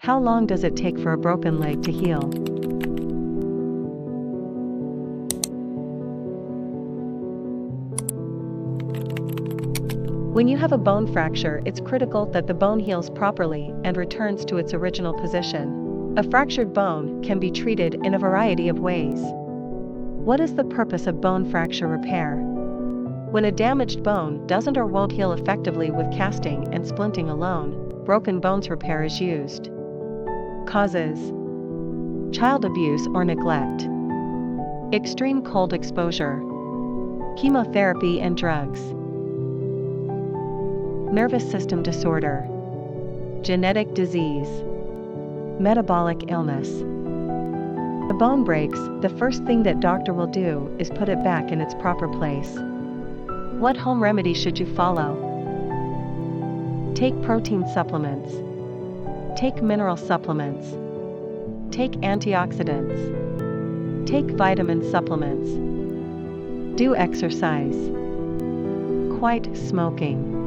How long does it take for a broken leg to heal? When you have a bone fracture, it's critical that the bone heals properly and returns to its original position. A fractured bone can be treated in a variety of ways. What is the purpose of bone fracture repair? When a damaged bone doesn't or won't heal effectively with casting and splinting alone, broken bones repair is used. Causes: child abuse or neglect, extreme cold exposure, chemotherapy and drugs, nervous system disorder, genetic disease, metabolic illness. The bone breaks, the first thing that doctor will do is put it back in its proper place. What home remedy should you follow? Take protein supplements. Take mineral supplements. Take antioxidants. Take vitamin supplements. Do exercise. Quit smoking.